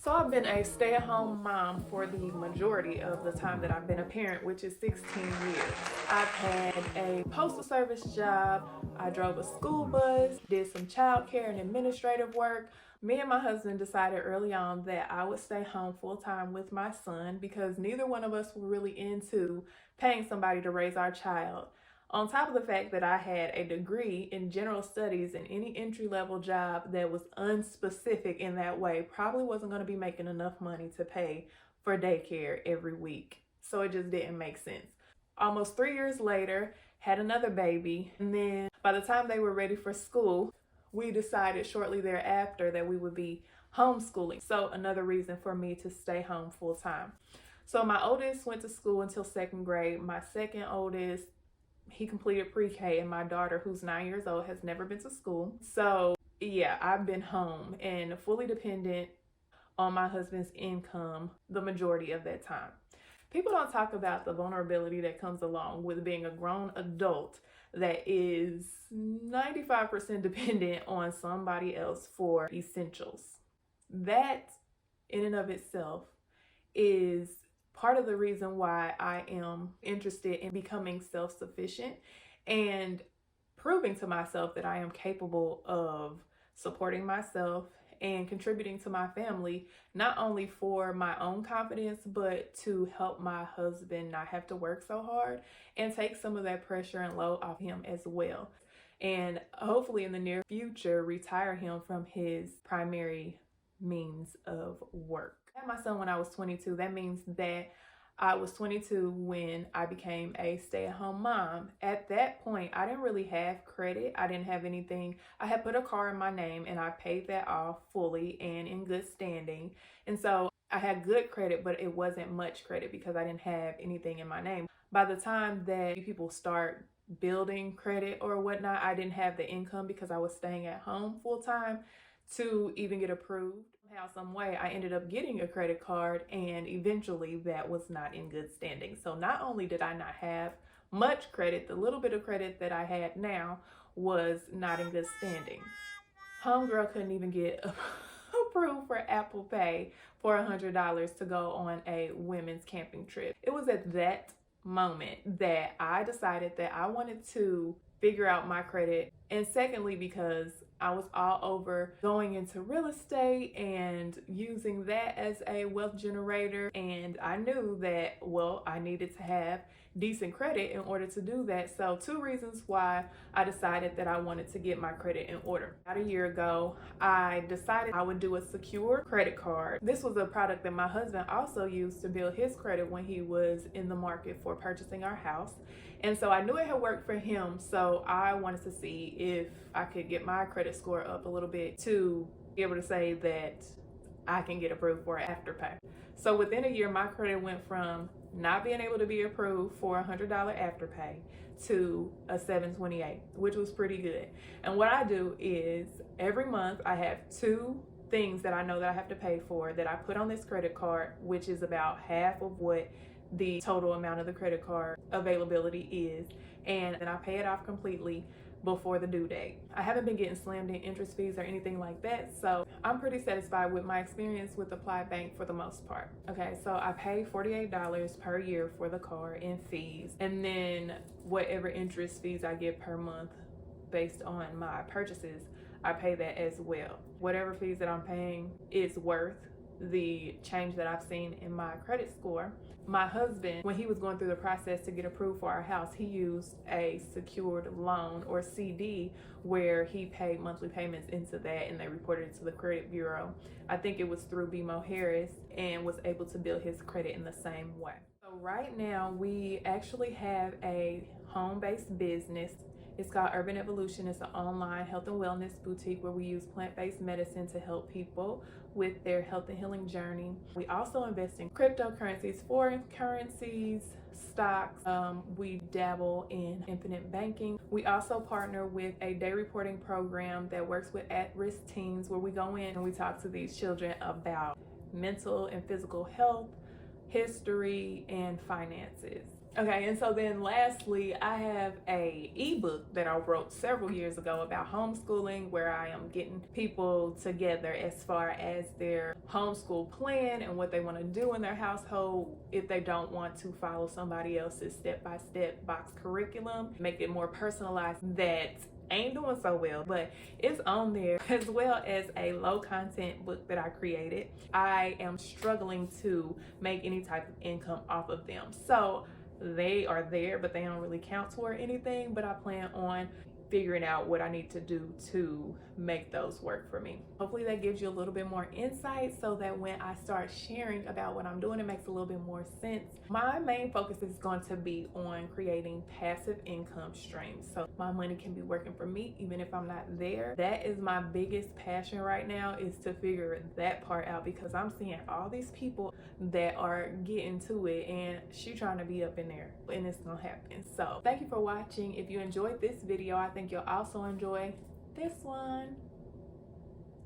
So I've been a stay-at-home mom for the majority of the time that I've been a parent, which is 16 years. I've had a postal service job, I drove a school bus, did some childcare and administrative work. Me and my husband decided early on that I would stay home full-time with my son because neither one of us were really into paying somebody to raise our child. On top of the fact that I had a degree in general studies, and any entry-level job that was unspecific in that way probably wasn't going to be making enough money to pay for daycare every week. So it just didn't make sense. Almost 3 years later, had another baby, and then by the time they were ready for school, we decided shortly thereafter that we would be homeschooling. So another reason for me to stay home full time. So my oldest went to school until second grade. My second oldest, he completed pre-K, and my daughter, who's 9 years old, has never been to school. So yeah, I've been home and fully dependent on my husband's income the majority of that time. People don't talk about the vulnerability that comes along with being a grown adult that is 95% dependent on somebody else for essentials. That in and of itself is part of the reason why I am interested in becoming self-sufficient and proving to myself that I am capable of supporting myself and contributing to my family, not only for my own confidence, but to help my husband not have to work so hard and take some of that pressure and load off him as well. And hopefully in the near future, retire him from his primary means of work. I had my son when I was 22. That means that I was 22 when I became a stay-at-home mom. At that point, I didn't really have credit. I didn't have anything. I had put a car in my name and I paid that off fully and in good standing. And so I had good credit, but it wasn't much credit because I didn't have anything in my name. By the time that people start building credit or whatnot, I didn't have the income because I was staying at home full time to even get approved. Somehow, some way, I ended up getting a credit card, and eventually that was not in good standing. So not only did I not have much credit, the little bit of credit that I had now was not in good standing. Homegirl couldn't even get approved for Apple Pay for $100 to go on a women's camping trip. It was at that moment that I decided that I wanted to figure out my credit, and secondly because I was all over going into real estate and using that as a wealth generator, and I knew that, well, I needed to have decent credit in order to do that. So two reasons why I decided that I wanted to get my credit in order. About a year ago, I decided I would do a secure credit card. This was a product that my husband also used to build his credit when he was in the market for purchasing our house. And so I knew it had worked for him, so I wanted to see if I could get my credit score up a little bit to be able to say that I can get approved for Afterpay. So within a year, my credit went from not being able to be approved for $100 Afterpay to a 728, which was pretty good. And what I do is every month I have two things that I know that I have to pay for that I put on this credit card, which is about half of what the total amount of the credit card availability is, and then I pay it off completely before the due date. I haven't been getting slammed in interest fees or anything like that, so I'm pretty satisfied with my experience with Apply Bank for the most part. Okay, so I pay $48 per year for the card in fees, and then whatever interest fees I get per month based on my purchases, I pay that as well. Whatever fees that I'm paying is worth the change that I've seen in my credit score. My husband, when he was going through the process to get approved for our house, he used a secured loan or CD where he paid monthly payments into that and they reported it to the credit bureau. I think it was through BMO Harris, and was able to build his credit in the same way. So right now we actually have a home-based business. It's called Urban Evolution. It's an online health and wellness boutique where we use plant-based medicine to help people with their health and healing journey. We also invest in cryptocurrencies, foreign currencies, stocks. We dabble in infinite banking. We also partner with a day reporting program that works with at-risk teens, where we go in and we talk to these children about mental and physical health, history, and finances. Okay, and so then lastly, I have a ebook that I wrote several years ago about homeschooling, where I am getting people together as far as their homeschool plan and what they want to do in their household if they don't want to follow somebody else's step-by-step box curriculum, make it more personalized. That ain't doing so well, but it's on there, as well as a low content book that I created. I am struggling to make any type of income off of them, so they are there, but they don't really count toward anything. But I plan on figuring out what I need to do to make those work for me. Hopefully that gives you a little bit more insight, so that when I start sharing about what I'm doing, it makes a little bit more sense. My main focus is going to be on creating passive income streams, so my money can be working for me even if I'm not there. That is my biggest passion right now, is to figure that part out, because I'm seeing all these people that are getting to it, and she trying to be up in there, and it's gonna happen. So thank you for watching. If you enjoyed this video, I think you'll also enjoy this one.